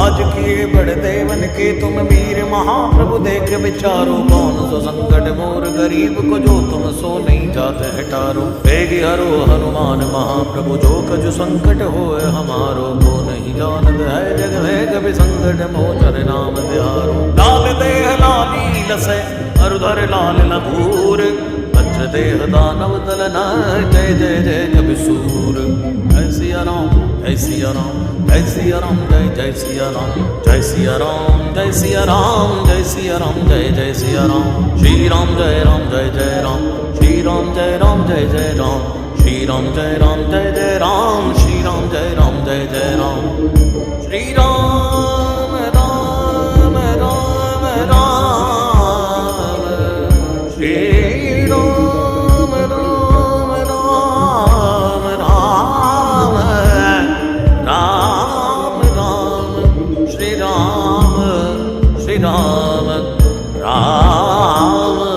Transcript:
आज किए बड़े देवन के तुम वीर महाप्रभु, देख विचारो कौन सो संकट मोर गरीब को, जो तुम सो नहीं जाते हटारो। वेगी हरो हनुमान महाप्रभु, जो कछु संकट होए हमारो, को नहीं जानत है जग में कभी संकट मोचर नाम तिहारो। लाल देह लाली लसै अरुधर लाल लघूर, वज्र देह दानव दलन जय जय जय कवि सूर। जय सिया राम जय सिया राम जय सिया राम जय जय सिया राम जय सिया राम जय सिया राम जय सिया राम जय जय सिया राम। श्री राम जय जय राम, श्री राम जय जय राम, श्री राम जय जय राम, श्री राम जय जय राम। श्री राम राम राम राम, श्री राम राम राम राम, राम राम श्री राम राम राम।